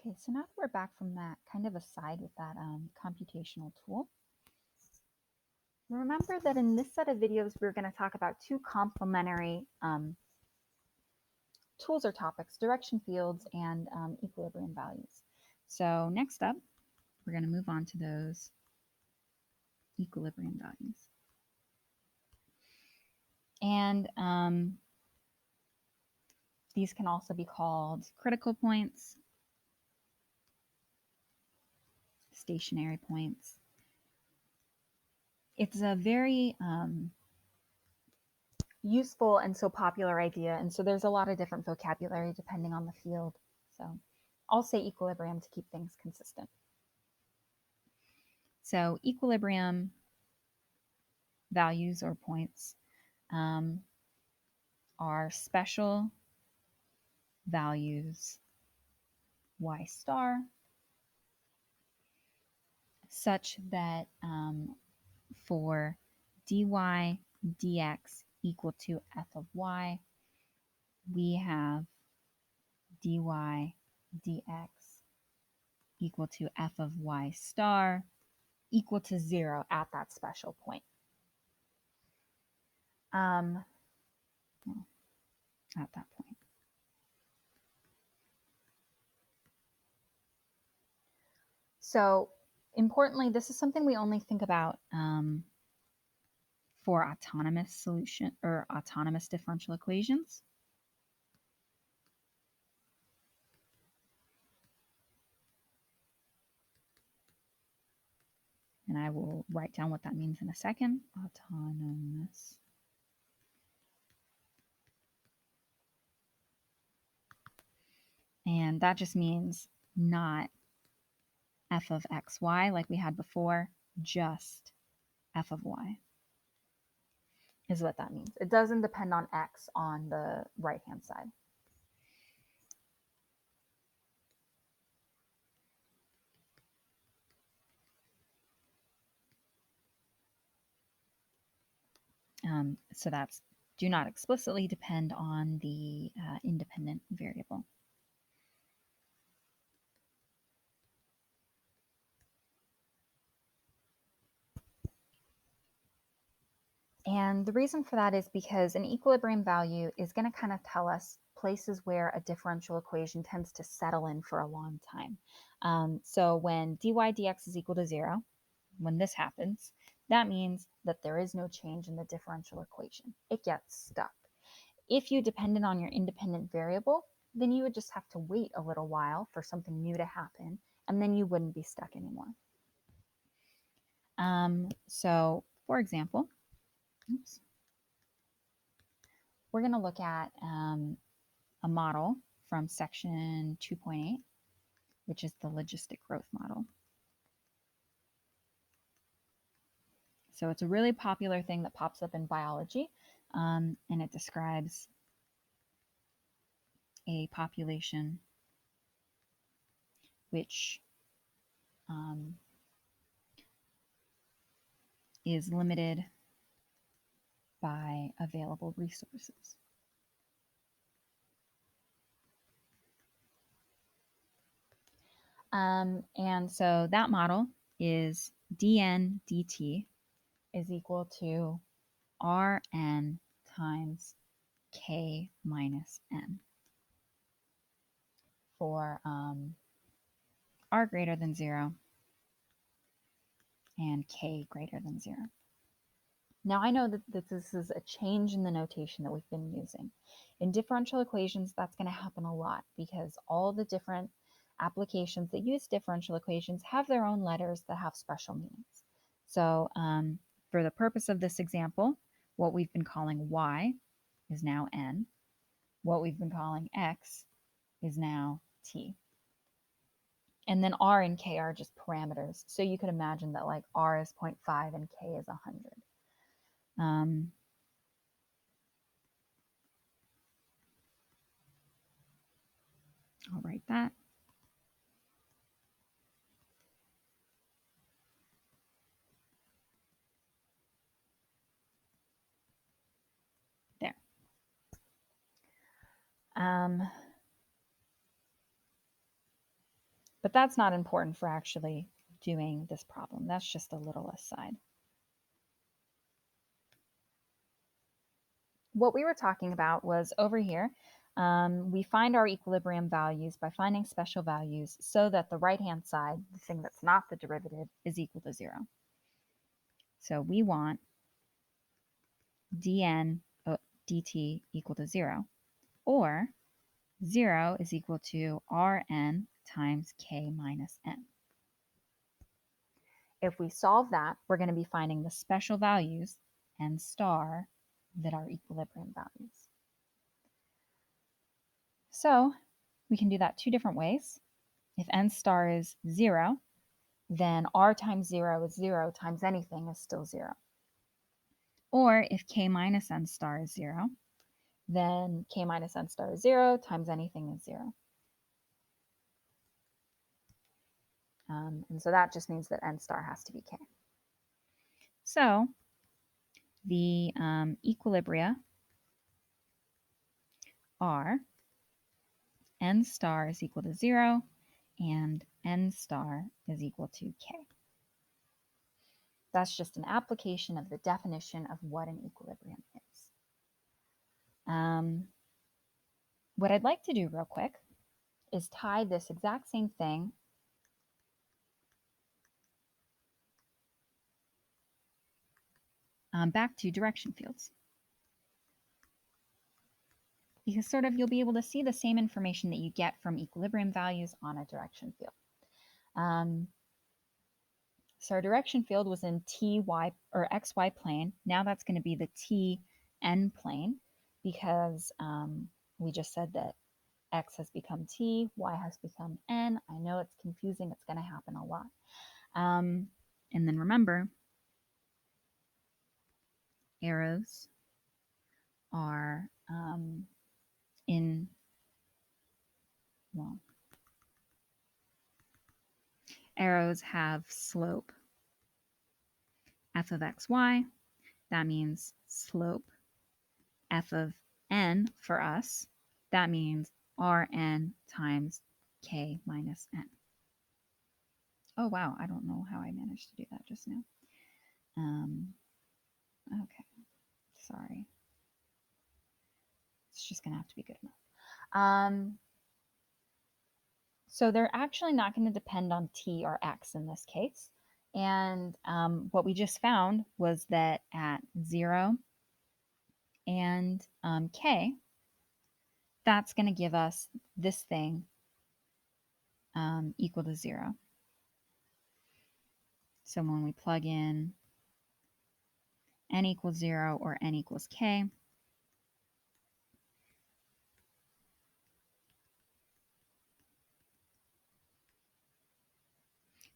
Okay, so now that we're back from that kind of aside with that computational tool, remember that in this set of videos, we're going to talk about two complementary tools or topics, direction fields and equilibrium values. So next up, we're going to move on to those equilibrium values. And these can also be called critical points, stationary points. It's a very useful and so popular idea, and so there's a lot of different vocabulary depending on the field. So I'll say equilibrium to keep things consistent. So equilibrium values or points are special values y star such that for dy dx equal to f of y, we have dy dx equal to f of y star equal to 0 at that special point. At that point. So importantly, this is something we only think about for autonomous solution or autonomous differential equations. And I will write down what that means in a second. Autonomous. And that just means not f of xy like we had before, just f of y is what that means. It doesn't depend on x on the right-hand side. So that's do not explicitly depend on the independent variable. And the reason for that is because an equilibrium value is going to kind of tell us places where a differential equation tends to settle in for a long time. So when dy dx is equal to 0, when this happens, that means that there is no change in the differential equation. It gets stuck. If you depended on your independent variable, then you would just have to wait a little while for something new to happen, and then you wouldn't be stuck anymore. So, for example, we're going to look at a model from section 2.8, which is the logistic growth model. So it's a really popular thing that pops up in biology, and it describes a population which is limited by available resources. And so that model is dn dt is equal to Rn times k minus n for r greater than 0 and k greater than 0. Now I know that this is a change in the notation that we've been using. In differential equations, that's going to happen a lot because all the different applications that use differential equations have their own letters that have special meanings. So for the purpose of this example, what we've been calling y is now n. What we've been calling x is now t. And then r and k are just parameters. So you could imagine that like r is 0.5 and k is 100. I'll write that. There. But that's not important for actually doing this problem. That's just a little aside. What we were talking about was over here, we find our equilibrium values by finding special values so that the right-hand side, the thing that's not the derivative, is equal to 0. So we want dn dt equal to 0, or 0 is equal to Rn times k minus n. If we solve that, we're going to be finding the special values n star that are equilibrium values. So we can do that two different ways. If n star is 0, then r times 0 is 0 times anything is still 0. Or if k minus n star is 0, then k minus n star is 0 times anything is 0. And so that just means that n star has to be k. So the equilibria are n star is equal to 0 and n star is equal to k. That's just an application of the definition of what an equilibrium is. What I'd like to do real quick is tie this exact same thing back to direction fields. Because sort of you'll be able to see the same information that you get from equilibrium values on a direction field. So our direction field was in ty or xy plane. Now that's going to be the tn plane because we just said that x has become t, y has become n. I know it's confusing. It's going to happen a lot. And then remember, arrows are arrows have slope f of xy. That means slope f of n for us. That means Rn times k minus n. Oh, wow. I don't know how I managed to do that just now. Okay. Sorry. It's just going to have to be good enough. So they're actually not going to depend on t or x in this case. And what we just found was that at 0 and k, that's going to give us this thing equal to 0. So when we plug in n equals 0 or n equals k,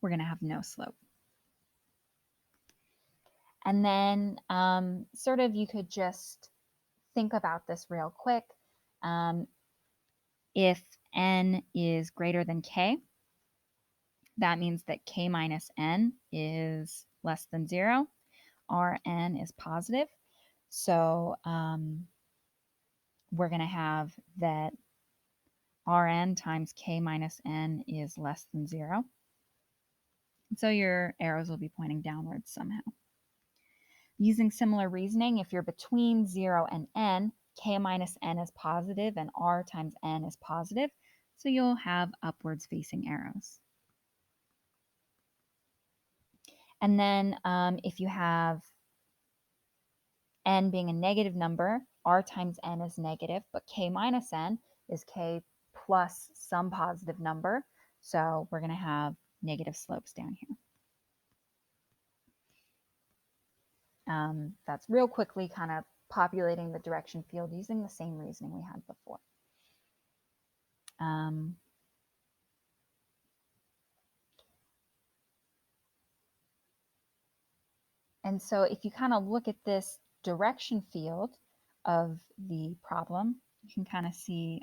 we're going to have no slope. And then sort of you could just think about this real quick. If n is greater than k, that means that k minus n is less than 0. Rn is positive. So we're going to have that Rn times k minus n is less than 0. So your arrows will be pointing downwards somehow. Using similar reasoning, if you're between 0 and n, k minus n is positive and r times n is positive. So you'll have upwards facing arrows. And then if you have n being a negative number, r times n is negative, but k minus n is k plus some positive number. So we're going to have negative slopes down here. That's real quickly kind of populating the direction field using the same reasoning we had before. And so if you kind of look at this direction field of the problem, you can kind of see,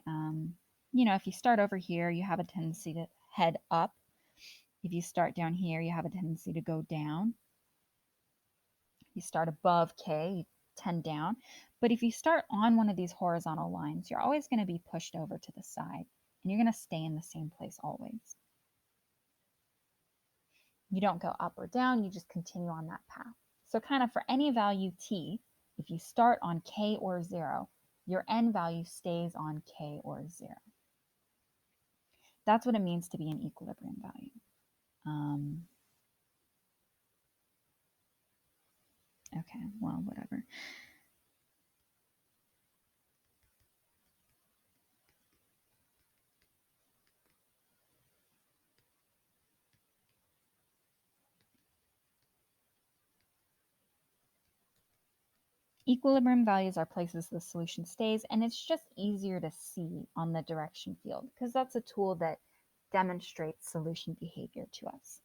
if you start over here, you have a tendency to head up. If you start down here, you have a tendency to go down. If you start above K, you tend down. But if you start on one of these horizontal lines, you're always going to be pushed over to the side, and you're going to stay in the same place always. You don't go up or down, you just continue on that path. So kind of for any value t, if you start on k or 0, your end value stays on k or 0. That's what it means to be an equilibrium value. Okay, well, whatever. Equilibrium values are places the solution stays, and it's just easier to see on the direction field because that's a tool that demonstrates solution behavior to us.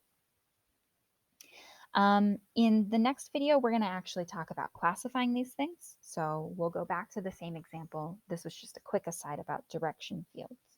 In the next video, we're going to actually talk about classifying these things. So we'll go back to the same example. This was just a quick aside about direction fields.